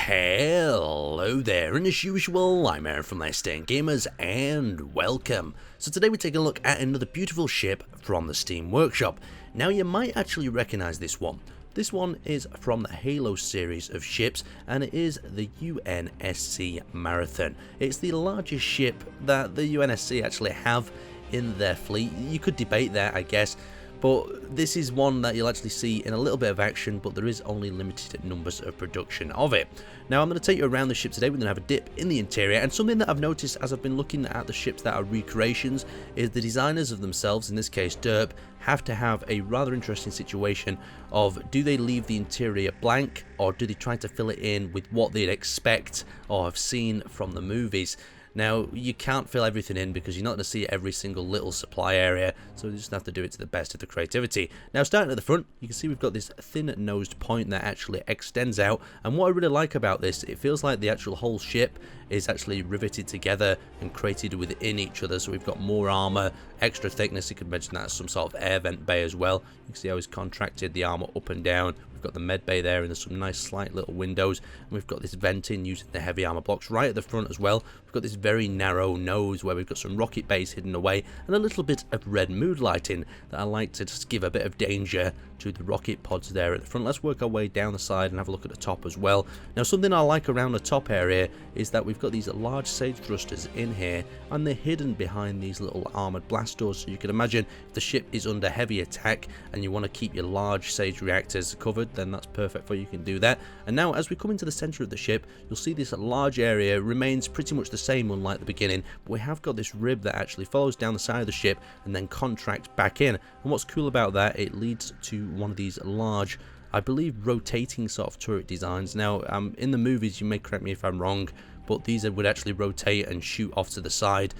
Hello there, and as usual, I'm Aaron from Let's Stay Gamers, and welcome. So today we take a look at another beautiful ship from the Steam Workshop. Now you might actually recognise this one. This one is from the Halo series of ships, and it is the UNSC Marathon. It's the largest ship that the UNSC actually have in their fleet. You could debate that, I guess. But this is one that you'll actually see in a little bit of action, but there is only limited numbers of production of it. Now I'm going to take you around the ship today. We're going to have a dip in the interior, and something that I've noticed as I've been looking at the ships that are recreations is the designers of themselves, in this case Derp, have to have a rather interesting situation of, do they leave the interior blank, or do they try to fill it in with what they'd expect or have seen from the movies? Now, you can't fill everything in because you're not going to see every single little supply area, so you just have to do it to the best of the creativity. Now, starting at the front, you can see we've got this thin-nosed point that actually extends out, and what I really like about this, it feels like the actual whole ship is actually riveted together and created within each other, so we've got more armour, extra thickness. You could mention that as some sort of air vent bay as well. You can see how he's contracted the armour up and down. We've got the med bay there, and there's some nice slight little windows, and we've got this venting using the heavy armour blocks right at the front as well. We've got this very narrow nose where we've got some rocket bays hidden away, and a little bit of red mood lighting that I like to just give a bit of danger to the rocket pods there at the front. Let's work our way down the side and have a look at the top as well. Now, something I like around the top area is that we've got these large sage thrusters in here, and they're hidden behind these little armoured blast doors, so you can imagine if the ship is under heavy attack and you want to keep your large sage reactors covered, then that's perfect for you. You can do that. And now as we come into the centre of the ship, you'll see this large area remains pretty much the same, unlike the beginning, but we have got this rib that actually follows down the side of the ship and then contracts back in. And what's cool about that, it leads to one of these large, I believe, rotating sort of turret designs. Now, in the movies, you may correct me if I'm wrong, but these would actually rotate and shoot off to the side.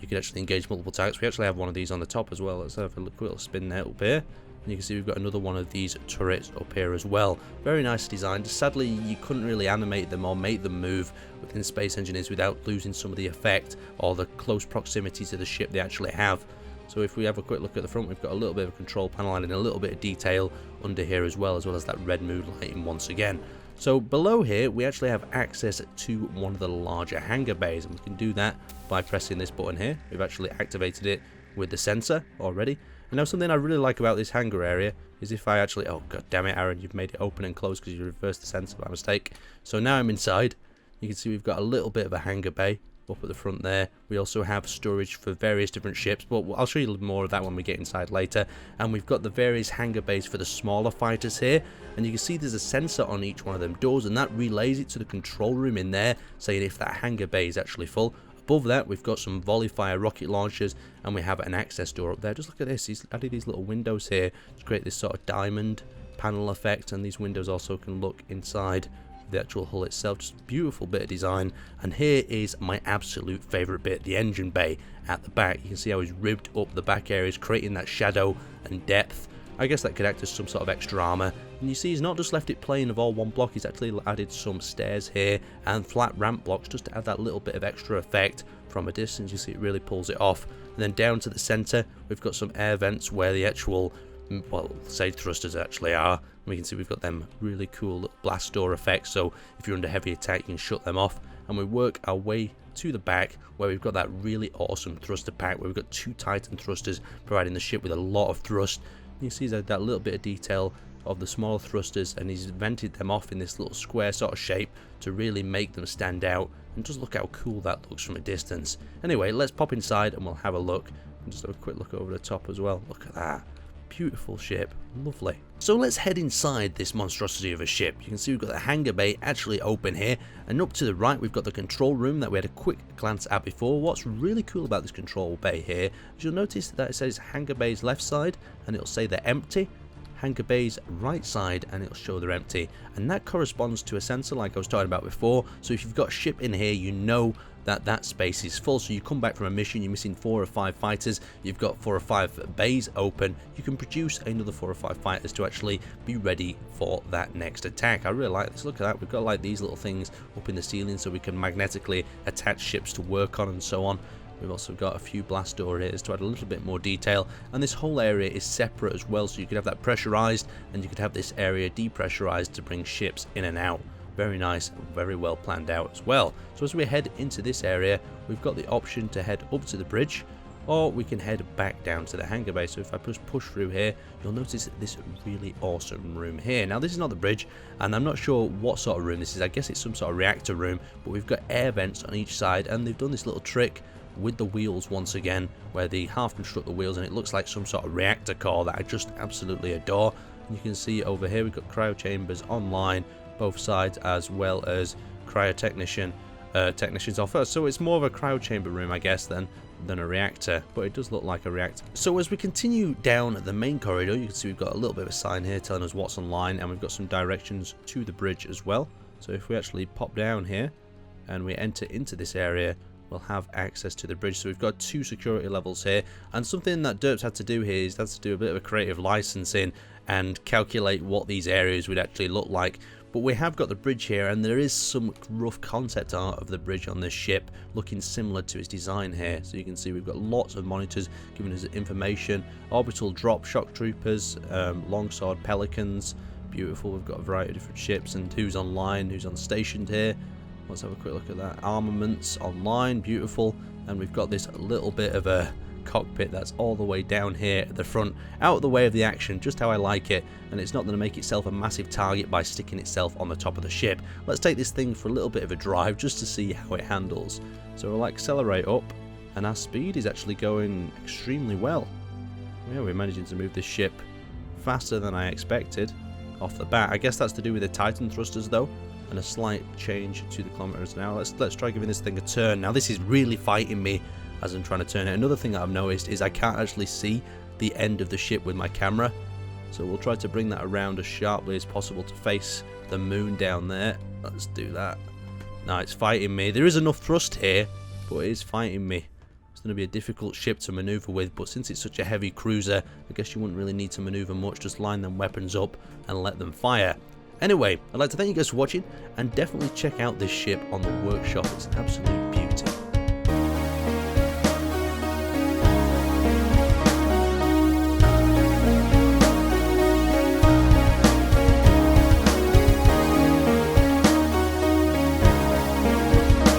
You can actually engage multiple targets. We actually have one of these on the top as well. Let's have a quick little spin there up here. And you can see we've got another one of these turrets up here as well. Very nice design. Sadly, you couldn't really animate them or make them move within Space Engineers without losing some of the effect or the close proximity to the ship they actually have. So if we have a quick look at the front, we've got a little bit of a control panel and a little bit of detail under here as well as that red mood lighting once again. So below here, we actually have access to one of the larger hangar bays, and we can do that by pressing this button here. We've actually activated it with the sensor already. And now something I really like about this hangar area is if I actually, oh god damn it Aaron, you've made it open and close because you reversed the sensor by mistake. So now I'm inside. You can see we've got a little bit of a hangar bay up at the front there. We also have storage for various different ships, but I'll show you more of that when we get inside later. And we've got the various hangar bays for the smaller fighters here, and you can see there's a sensor on each one of them doors, and that relays it to the control room in there, saying if that hangar bay is actually full. Above that, we've got some volley fire rocket launchers, and we have an access door up there. Just look at this. He's added these little windows here to create this sort of diamond panel effect, and these windows also can look inside the actual hull itself. Just beautiful bit of design. And here is my absolute favourite bit, the engine bay at the back. You can see how he's ribbed up the back areas, creating that shadow and depth. I guess that could act as some sort of extra armour. And you see he's not just left it plain of all one block, he's actually added some stairs here and flat ramp blocks just to add that little bit of extra effect from a distance. You see it really pulls it off. And then down to the centre, we've got some air vents where the actual, well, sage thrusters actually are. We can see we've got them really cool little blast door effects, so if you're under heavy attack you can shut them off. And we work our way to the back where we've got that really awesome thruster pack where we've got 2 Titan thrusters providing the ship with a lot of thrust. You see that little bit of detail of the smaller thrusters, and he's vented them off in this little square sort of shape to really make them stand out, and just look how cool that looks from a distance. Anyway, let's pop inside and we'll have a look, and just have a quick look over the top as well. Look at that. Beautiful ship, lovely. So let's head inside this monstrosity of a ship. You can see we've got the hangar bay actually open here, and up to the right we've got the control room that we had a quick glance at before. What's really cool about this control bay here is you'll notice that it says hangar bay's left side and it'll say they're empty, hangar bay's right side and it'll show they're empty, and that corresponds to a sensor like I was talking about before. So if you've got a ship in here, you know that space is full. So you come back from a mission, you're missing 4 or 5 fighters, you've got 4 or 5 bays open, you can produce another 4 or 5 fighters to actually be ready for that next attack. I really like this. Look at that. We've got like these little things up in the ceiling so we can magnetically attach ships to work on and so on. We've also got a few blast door areas to add a little bit more detail, and this whole area is separate as well, so you could have that pressurized and you could have this area depressurized to bring ships in and out. Very nice, very well planned out as well. So as we head into this area, we've got the option to head up to the bridge, or we can head back down to the hangar bay. So if I push through here, you'll notice this really awesome room here. Now this is not the bridge, and I'm not sure what sort of room this is. I guess it's some sort of reactor room, but we've got air vents on each side, and they've done this little trick with the wheels once again, where they half construct the wheels and it looks like some sort of reactor core that I just absolutely adore. And you can see over here we've got cryo chambers online, both sides, as well as technicians off first. So it's more of a cryo chamber room, I guess, than a reactor, but it does look like a reactor. So as we continue down the main corridor, you can see we've got a little bit of a sign here telling us what's online, and we've got some directions to the bridge as well. So if we actually pop down here and we enter into this area, we'll have access to the bridge. So we've got 2 security levels here, and something that Derps had to do here is to do a bit of a creative licensing and calculate what these areas would actually look like. But we have got the bridge here, and there is some rough concept art of the bridge on this ship looking similar to its design here. So you can see we've got lots of monitors giving us information, orbital drop, shock troopers, longsword pelicans, beautiful. We've got a variety of different ships and who's online, who's on stationed here. Let's have a quick look at that. Armaments online, beautiful. And we've got this little bit of a cockpit that's all the way down here at the front, out of the way of the action, just how I like it. And it's not going to make itself a massive target by sticking itself on the top of the ship. Let's take this thing for a little bit of a drive just to see how it handles. So we'll accelerate up, and our speed is actually going extremely well. Yeah, we're managing to move this ship faster than I expected off the bat. I guess that's to do with the Titan thrusters though, and a slight change to the kilometers an hour. Let's try giving this thing a turn. Now this is really fighting me as I'm trying to turn it. Another thing that I've noticed is I can't actually see the end of the ship with my camera, so we'll try to bring that around as sharply as possible to face the moon down there. Let's do that. Now it's fighting me. There is enough thrust here, but it is fighting me. It's going to be a difficult ship to maneuver with, but since it's such a heavy cruiser, I guess you wouldn't really need to maneuver much. Just line them weapons up and let them fire. Anyway, I'd like to thank you guys for watching, and definitely check out this ship on the workshop. It's an absolute